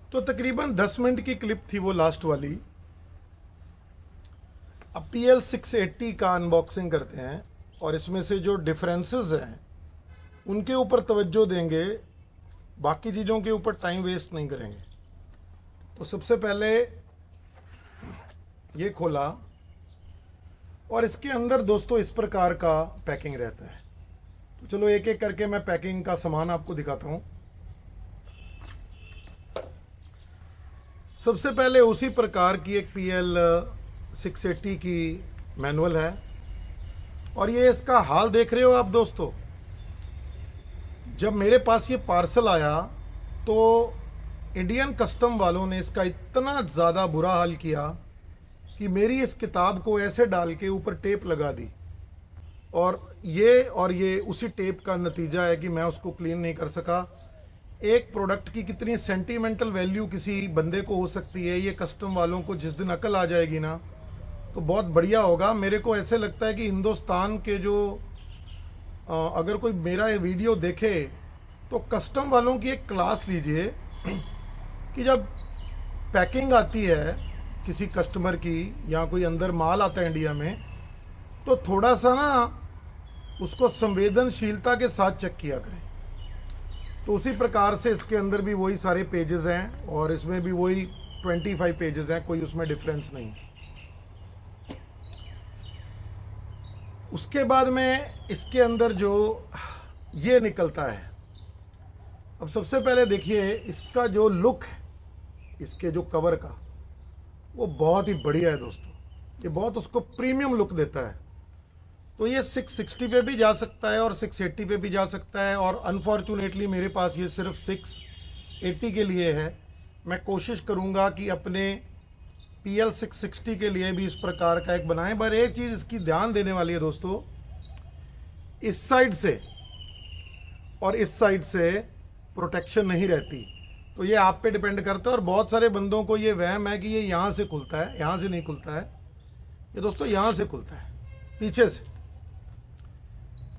तो तकरीबन 10 मिनट की क्लिप थी वो लास्ट वाली। अब PL 680 का अनबॉक्सिंग करते हैं और इसमें से जो डिफरेंसेस हैं उनके ऊपर तवज्जो देंगे, बाकी चीज़ों के ऊपर टाइम वेस्ट नहीं करेंगे। तो सबसे पहले ये खोला और इसके अंदर दोस्तों इस प्रकार का पैकिंग रहता है। तो चलो एक एक करके मैं पैकिंग का सामान आपको दिखाता हूँ। सबसे पहले उसी प्रकार की एक PL 680 की मैनुअल है और ये इसका हाल देख रहे हो आप दोस्तों। जब मेरे पास ये पार्सल आया तो इंडियन कस्टम वालों ने इसका इतना ज़्यादा बुरा हाल किया कि मेरी इस किताब को ऐसे डाल के ऊपर टेप लगा दी और ये उसी टेप का नतीजा है कि मैं उसको क्लीन नहीं कर सका। एक प्रोडक्ट की कितनी सेंटीमेंटल वैल्यू किसी बंदे को हो सकती है, ये कस्टम वालों को जिस दिन अकल आ जाएगी ना तो बहुत बढ़िया होगा। मेरे को ऐसे लगता है कि हिंदुस्तान के जो अगर कोई मेरा ये वीडियो देखे तो कस्टम वालों की एक क्लास लीजिए कि जब पैकिंग आती है किसी कस्टमर की या कोई अंदर माल आता है इंडिया में तो थोड़ा सा ना उसको संवेदनशीलता के साथ चेक किया करें। तो उसी प्रकार से इसके अंदर भी वही सारे पेजेस हैं और इसमें भी वही 25 पेजेस हैं, कोई उसमें डिफरेंस नहीं। उसके बाद में इसके अंदर जो ये निकलता है, अब सबसे पहले देखिए इसका जो लुक है इसके जो कवर का वो बहुत ही बढ़िया है दोस्तों। ये बहुत उसको प्रीमियम लुक देता है। तो ये 660 पे भी जा सकता है और 680 पे भी जा सकता है और अनफॉर्चुनेटली मेरे पास ये सिर्फ 680 के लिए है। मैं कोशिश करूँगा कि अपने PL 660 के लिए भी इस प्रकार का एक बनाएं। पर एक चीज़ इसकी ध्यान देने वाली है दोस्तों, इस साइड से और इस साइड से प्रोटेक्शन नहीं रहती। तो ये आप पे डिपेंड करता है और बहुत सारे बंदों को ये वहम है कि ये यहाँ से खुलता है, यहाँ से नहीं खुलता है। ये दोस्तों यहाँ से खुलता है,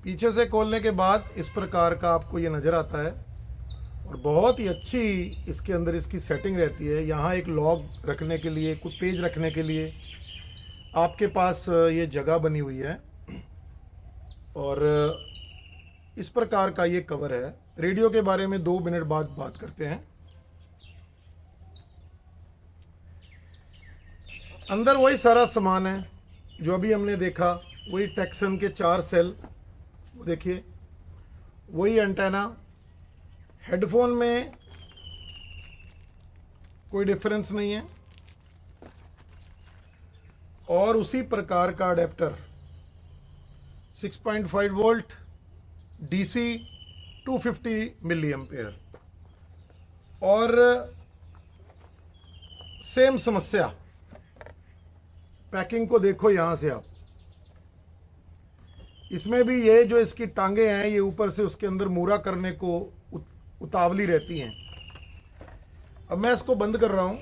पीछे से खोलने के बाद इस प्रकार का आपको ये नज़र आता है और बहुत ही अच्छी इसके अंदर इसकी सेटिंग रहती है। यहाँ एक लॉग रखने के लिए, कुछ पेज रखने के लिए आपके पास ये जगह बनी हुई है और इस प्रकार का ये कवर है। रेडियो के बारे में 2 मिनट बाद बात करते हैं। अंदर वही सारा सामान है जो अभी हमने देखा, वही टेक्सन के 4 सेल, वो देखिए वही एंटेना। हेडफोन में कोई डिफरेंस नहीं है और उसी प्रकार का adapter 6.5 volt DC 250 milli ampere और सेम समस्या। पैकिंग को देखो यहां से आप, इसमें भी ये जो इसकी टांगे हैं ये ऊपर से उसके अंदर मूरा करने को उतावली रहती हैं। अब मैं इसको बंद कर रहा हूं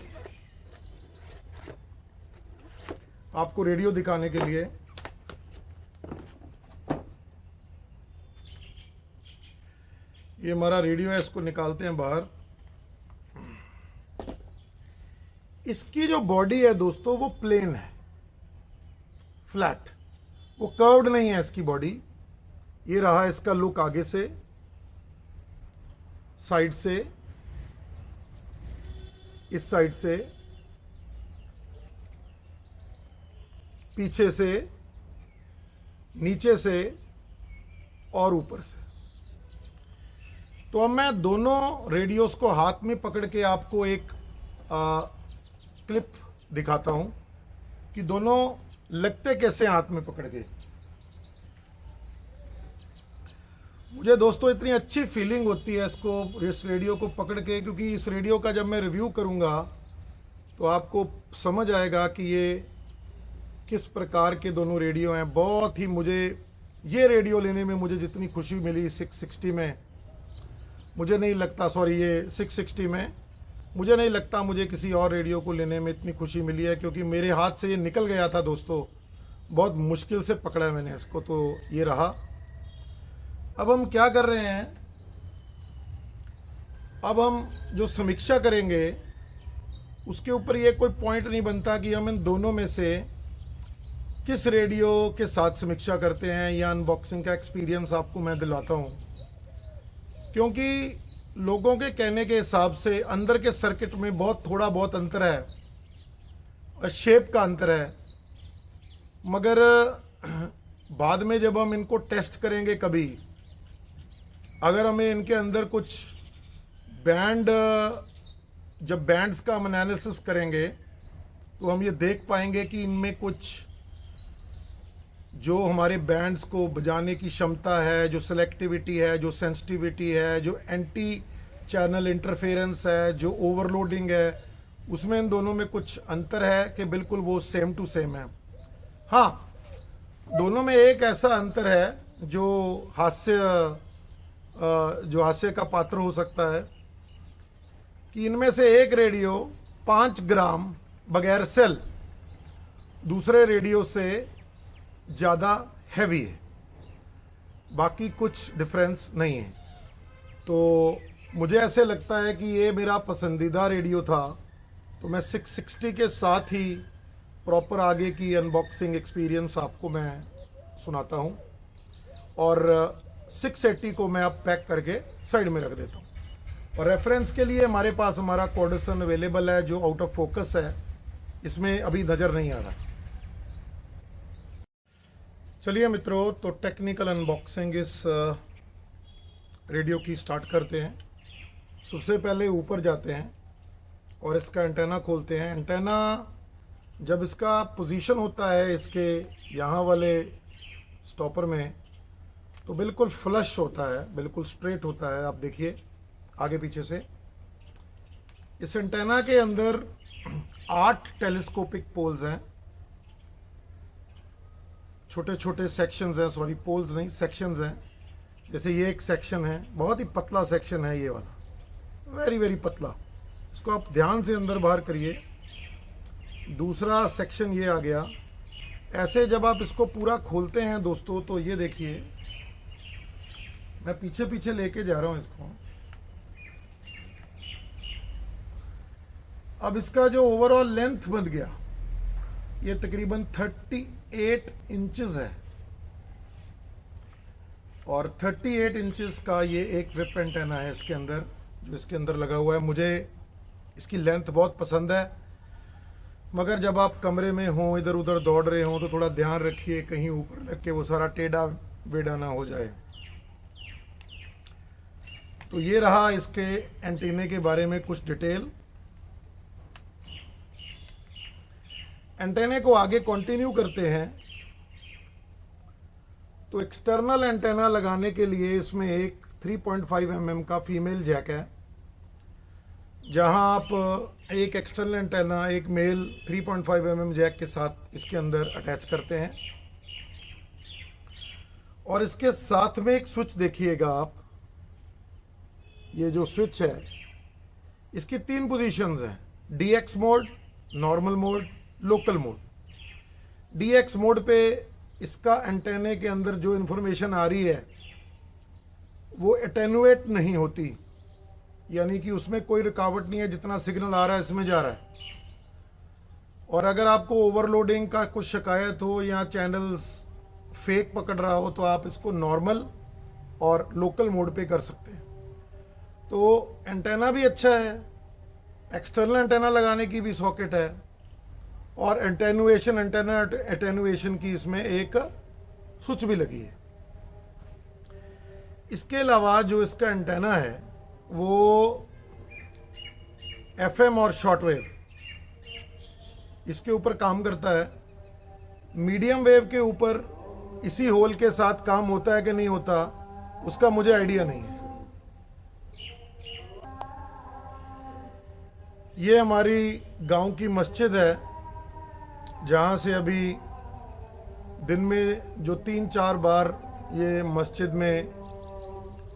आपको रेडियो दिखाने के लिए। ये हमारा रेडियो है, इसको निकालते हैं बाहर। इसकी जो बॉडी है दोस्तों वो प्लेन है, फ्लैट, वो कर्व्ड नहीं है इसकी बॉडी। ये रहा इसका लुक आगे से, साइड से, इस साइड से, पीछे से, नीचे से और ऊपर से। तो अब मैं दोनों रेडियोस को हाथ में पकड़ के आपको एक क्लिप दिखाता हूं कि दोनों लगते कैसे हाथ में पकड़ के। मुझे दोस्तों इतनी अच्छी फीलिंग होती है इस रेडियो को पकड़ के, क्योंकि इस रेडियो का जब मैं रिव्यू करूंगा तो आपको समझ आएगा कि ये किस प्रकार के दोनों रेडियो हैं। बहुत ही मुझे ये रेडियो लेने में मुझे जितनी खुशी मिली 660 में, मुझे नहीं लगता, सॉरी ये 660 में, मुझे नहीं लगता मुझे किसी और रेडियो को लेने में इतनी खुशी मिली है, क्योंकि मेरे हाथ से ये निकल गया था दोस्तों। बहुत मुश्किल से पकड़ा है मैंने इसको, तो ये रहा। अब हम क्या कर रहे हैं, अब हम जो समीक्षा करेंगे उसके ऊपर ये कोई पॉइंट नहीं बनता कि हम इन दोनों में से किस रेडियो के साथ समीक्षा करते हैं, या अनबॉक्सिंग का एक्सपीरियंस आपको मैं दिलाता हूँ, क्योंकि लोगों के कहने के हिसाब से अंदर के सर्किट में थोड़ा बहुत अंतर है और शेप का अंतर है, मगर बाद में जब हम इनको टेस्ट करेंगे कभी, अगर हमें इनके अंदर कुछ जब बैंड्स का हम एनालिसिस करेंगे तो हम ये देख पाएंगे कि इनमें कुछ जो हमारे बैंड्स को बजाने की क्षमता है, जो सेलेक्टिविटी है, जो सेंसिटिविटी है, जो एंटी चैनल इंटरफेरेंस है, जो ओवरलोडिंग है, उसमें इन दोनों में कुछ अंतर है कि बिल्कुल वो सेम टू सेम है। हाँ, दोनों में एक ऐसा अंतर है जो हास्य का पात्र हो सकता है कि इनमें से एक रेडियो 5 ग्राम बगैर सेल दूसरे रेडियो से ज़्यादा हैवी है, बाकी कुछ डिफरेंस नहीं है। तो मुझे ऐसे लगता है कि ये मेरा पसंदीदा रेडियो था, तो मैं 660 के साथ ही प्रॉपर आगे की अनबॉक्सिंग एक्सपीरियंस आपको मैं सुनाता हूँ, और 680 को मैं अब पैक करके साइड में रख देता हूँ। और रेफरेंस के लिए हमारे पास हमारा कॉर्डसन अवेलेबल है जो आउट ऑफ फोकस है, इसमें अभी नज़र नहीं आ रहा। चलिए मित्रों, तो टेक्निकल अनबॉक्सिंग इस रेडियो की स्टार्ट करते हैं। सबसे पहले ऊपर जाते हैं और इसका एंटेना खोलते हैं। एंटेना जब इसका पोजीशन होता है इसके यहाँ वाले स्टॉपर में, तो बिल्कुल फ्लश होता है, बिल्कुल स्ट्रेट होता है। आप देखिए आगे पीछे से। इस एंटेना के अंदर 8 टेलीस्कोपिक पोल्स हैं, छोटे छोटे सेक्शंस हैं, सॉरी पोल्स नहीं सेक्शंस हैं। जैसे ये एक सेक्शन है, बहुत ही पतला सेक्शन है ये वाला, वेरी वेरी पतला, इसको आप ध्यान से अंदर बाहर करिए। दूसरा सेक्शन ये आ गया। ऐसे जब आप इसको पूरा खोलते हैं दोस्तों, तो ये देखिए, मैं पीछे पीछे लेके जा रहा हूं इसको। अब इसका जो ओवरऑल लेंथ बन गया, ये तकरीबन 38 इंचेस है, और 38 इंचेस का ये एक विप एंटेना है इसके अंदर, जो इसके अंदर लगा हुआ है। मुझे इसकी लेंथ बहुत पसंद है, मगर जब आप कमरे में हों, इधर उधर दौड़ रहे हों, तो थोड़ा ध्यान रखिए कहीं ऊपर लग के वो सारा टेढ़ा वेढ़ा ना हो जाए। तो ये रहा इसके एंटीने के बारे में कुछ डिटेल। एंटेने को आगे कंटिन्यू करते हैं। तो एक्सटर्नल एंटेना लगाने के लिए इसमें एक 3.5 mm का फीमेल जैक है, जहां आप एक एक्सटर्नल एंटेना एक मेल 3.5 mm जैक के साथ इसके अंदर अटैच करते हैं। और इसके साथ में एक स्विच देखिएगा आप, ये जो स्विच है इसकी 3 पोजीशंस हैं, DX mode, normal mode, local mode. DX mode पे इसका एंटेने के अंदर जो इन्फॉर्मेशन आ रही है वो एटेनुएट नहीं होती, यानी कि उसमें कोई रुकावट नहीं है, जितना सिग्नल आ रहा है इसमें जा रहा है। और अगर आपको ओवरलोडिंग का कुछ शिकायत हो या चैनल्स फेक पकड़ रहा हो, तो आप इसको नॉर्मल और लोकल मोड पे कर सकते हैं। तो एंटेना भी अच्छा है, एक्सटर्नल एंटेना लगाने की भी सॉकेट है, और एटेनुएशन की इसमें एक स्विच भी लगी है। इसके अलावा जो इसका एंटेना है वो FM और शॉर्टवेव इसके ऊपर काम करता है। मीडियम वेव के ऊपर इसी होल के साथ काम होता है कि नहीं होता, उसका मुझे आइडिया नहीं है। ये हमारी गांव की मस्जिद है, जहां से अभी दिन में जो 3-4 बार ये मस्जिद में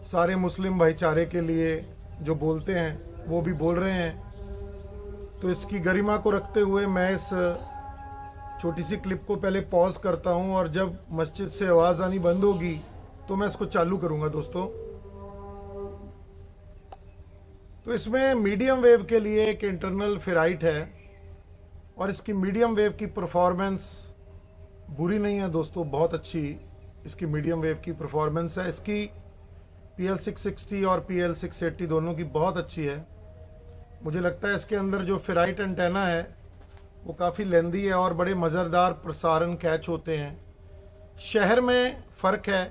सारे मुस्लिम भाईचारे के लिए जो बोलते हैं वो भी बोल रहे हैं। तो इसकी गरिमा को रखते हुए मैं इस छोटी सी क्लिप को पहले पॉज करता हूं, और जब मस्जिद से आवाज़ आनी बंद होगी तो मैं इसको चालू करूंगा दोस्तों। तो इसमें मीडियम वेव के लिए एक इंटरनल फेराइट है, और इसकी मीडियम वेव की परफॉर्मेंस बुरी नहीं है दोस्तों, बहुत अच्छी इसकी मीडियम वेव की परफॉर्मेंस है। इसकी PL660 और PL680 दोनों की बहुत अच्छी है। मुझे लगता है इसके अंदर जो फेराइट एंटेना है वो काफ़ी लेंदी है और बड़े मज़ेदार प्रसारण कैच होते हैं। शहर में फ़र्क है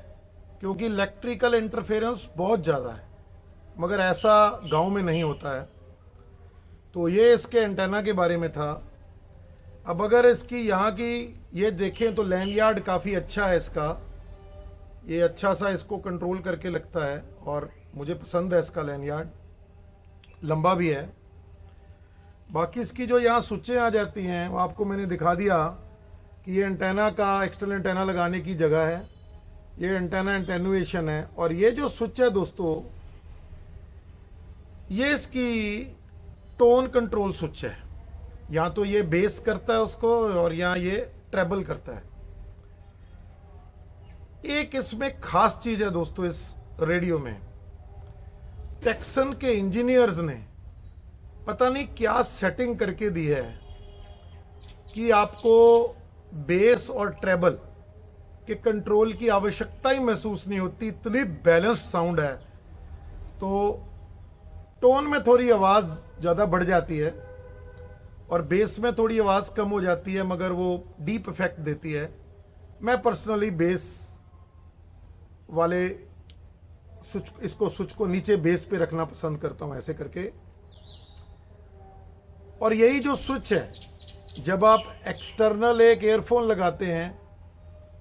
क्योंकि इलेक्ट्रिकल इंटरफेरेंस बहुत ज़्यादा है, मगर ऐसा गांव में नहीं होता है। तो ये इसके एंटेना के बारे में था। अब अगर इसकी यहाँ की ये देखें तो लैंडयार्ड काफ़ी अच्छा है इसका, ये अच्छा सा इसको कंट्रोल करके लगता है और मुझे पसंद है इसका लैंडयार्ड, लंबा भी है। बाकी इसकी जो यहाँ स्विचें आ जाती हैं वो आपको मैंने दिखा दिया कि ये एंटेना का एक्सटर्नल एंटेना लगाने की जगह है, ये एंटेना एंटेनुएशन है। और ये जो स्विच है दोस्तों, ये इसकी टोन कंट्रोल स्विच है। यहाँ तो ये बेस करता है उसको, और यहाँ ये ट्रेबल करता है। एक इसमें खास चीज है दोस्तों इस रेडियो में, टेक्सन के इंजीनियर्स ने पता नहीं क्या सेटिंग करके दी है कि आपको बेस और ट्रेबल के कंट्रोल की आवश्यकता ही महसूस नहीं होती, इतनी बैलेंस्ड साउंड है। तो टोन में थोड़ी आवाज़ ज़्यादा बढ़ जाती है और बेस में थोड़ी आवाज़ कम हो जाती है, मगर वो डीप इफेक्ट देती है। मैं पर्सनली बेस वाले स्विच को नीचे बेस पे रखना पसंद करता हूं, ऐसे करके। और यही जो स्विच है, जब आप एक्सटर्नल एक एयरफोन लगाते हैं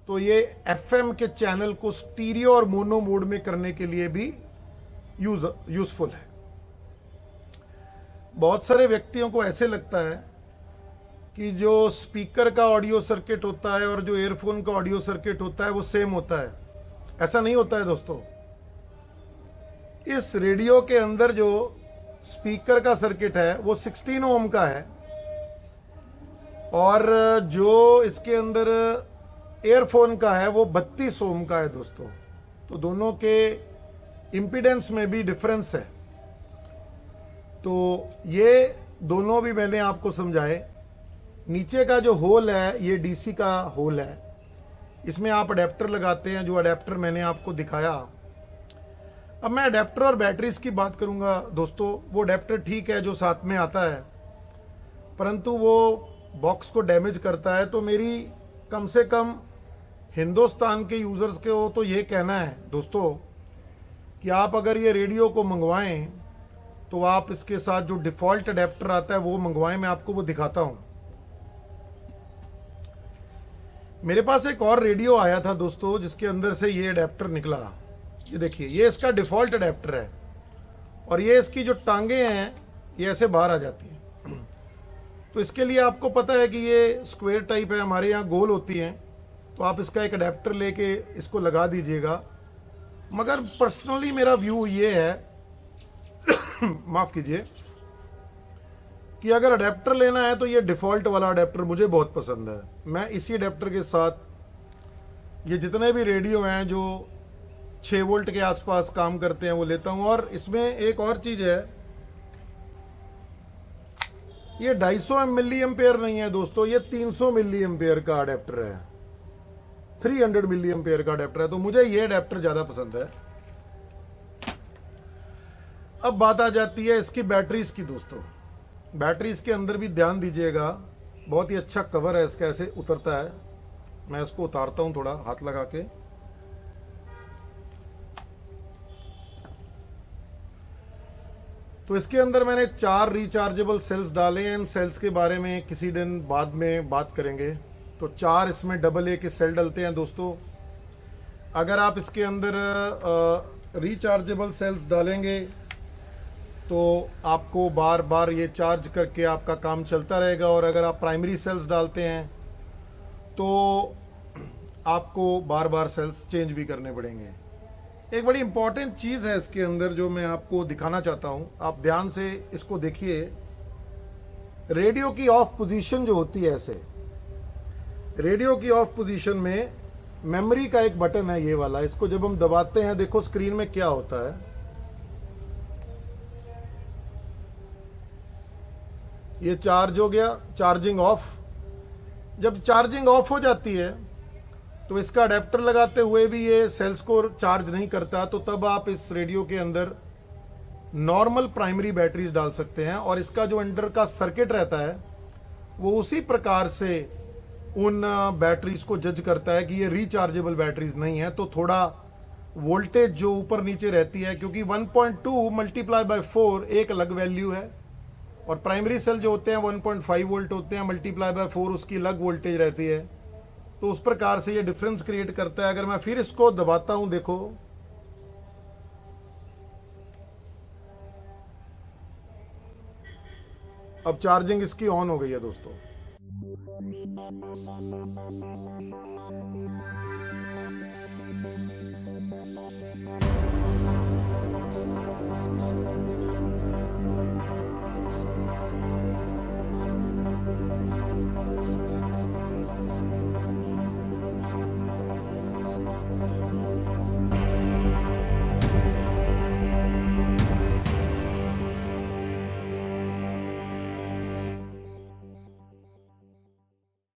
तो ये FM के चैनल को स्टीरियो और मोनो मोड में करने के लिए भी यूजफुल है। बहुत सारे व्यक्तियों को ऐसे लगता है कि जो स्पीकर का ऑडियो सर्किट होता है और जो एयरफोन का ऑडियो सर्किट होता है वो सेम होता है। ऐसा नहीं होता है दोस्तों। इस रेडियो के अंदर जो स्पीकर का सर्किट है वो 16 ओम का है, और जो इसके अंदर एयरफोन का है वो 32 ओम का है दोस्तों। तो दोनों के इम्पीडेंस में भी डिफरेंस है। तो ये दोनों भी मैंने आपको समझाए। नीचे का जो होल है ये DC का होल है, इसमें आप अडेप्टर लगाते हैं, जो अडेप्टर मैंने आपको दिखाया। अब मैं अडेप्टर और बैटरीज की बात करूंगा दोस्तों। वो अडेप्टर ठीक है जो साथ में आता है, परंतु वो बॉक्स को डैमेज करता है। तो मेरी कम से कम हिंदुस्तान के यूज़र्स के हो तो ये कहना है दोस्तों कि आप अगर ये रेडियो को मंगवाएं तो आप इसके साथ जो डिफ़ॉल्ट अडेप्टर आता है वो मंगवाएं। मैं आपको वो दिखाता हूँ। मेरे पास एक और रेडियो आया था दोस्तों जिसके अंदर से ये अडेप्टर निकला। ये देखिए, ये इसका डिफ़ॉल्ट अडेप्टर है, और ये इसकी जो टांगे हैं ये ऐसे बाहर आ जाती हैं। तो इसके लिए आपको पता है कि ये स्क्वायर टाइप है, हमारे यहाँ गोल होती हैं। तो आप इसका एक अडेप्टर लेके इसको लगा दीजिएगा। मगर पर्सनली मेरा व्यू ये है माफ़ कीजिए, कि अगर अडेप्टर लेना है तो ये डिफ़ॉल्ट वाला अडेप्टर मुझे बहुत पसंद है। मैं इसी अडेप्टर के साथ ये जितने भी रेडियो हैं जो 6 वोल्ट के आसपास काम करते हैं वो लेता हूँ। और इसमें एक और चीज़ है, ये 250 मिली एम्पेयर नहीं है दोस्तों, ये 300 मिली एम्पेयर का अडेप्टर है, 300 मिली एम्पेयर का अडेप्टर है। तो मुझे ये अडेप्टर ज़्यादा पसंद है। अब बात आ जाती है इसकी बैटरीज की दोस्तों। बैटरीज के अंदर भी ध्यान दीजिएगा, बहुत ही अच्छा कवर है इसका, ऐसे उतरता है। मैं इसको उतारता हूँ थोड़ा हाथ लगा के। तो इसके अंदर मैंने 4 रिचार्जेबल सेल्स डाले हैं। इन सेल्स के बारे में किसी दिन बाद में बात करेंगे। तो 4 इसमें डबल ए के सेल डलते हैं दोस्तों। अगर आप इसके अंदर रिचार्जेबल सेल्स डालेंगे तो आपको बार बार ये चार्ज करके आपका काम चलता रहेगा। और अगर आप प्राइमरी सेल्स डालते हैं तो आपको बार बार सेल्स चेंज भी करने पड़ेंगे। एक बड़ी इंपॉर्टेंट चीज़ है इसके अंदर जो मैं आपको दिखाना चाहता हूँ, आप ध्यान से इसको देखिए। रेडियो की ऑफ पोजीशन जो होती है, ऐसे रेडियो की ऑफ पोजीशन में मेमोरी का एक बटन है ये वाला, इसको जब हम दबाते हैं देखो स्क्रीन में क्या होता है। ये चार्ज हो गया, चार्जिंग ऑफ। जब चार्जिंग ऑफ हो जाती है तो इसका अडेप्टर लगाते हुए भी ये सेल्स को चार्ज नहीं करता, तो तब आप इस रेडियो के अंदर नॉर्मल प्राइमरी बैटरीज डाल सकते हैं। और इसका जो अंडर का सर्किट रहता है वो उसी प्रकार से उन बैटरीज को जज करता है कि ये रिचार्जेबल बैटरीज नहीं है। तो थोड़ा वोल्टेज जो ऊपर नीचे रहती है, क्योंकि 1.2 मल्टीप्लाई बाय 4 एक अलग वैल्यू है, और प्राइमरी सेल जो होते हैं 1.5 वोल्ट होते हैं, मल्टीप्लाई बाय 4 उसकी अलग वोल्टेज रहती है। तो उस प्रकार से ये डिफरेंस क्रिएट करता है। अगर मैं फिर इसको दबाता हूं, देखो अब चार्जिंग इसकी ऑन हो गई है दोस्तों।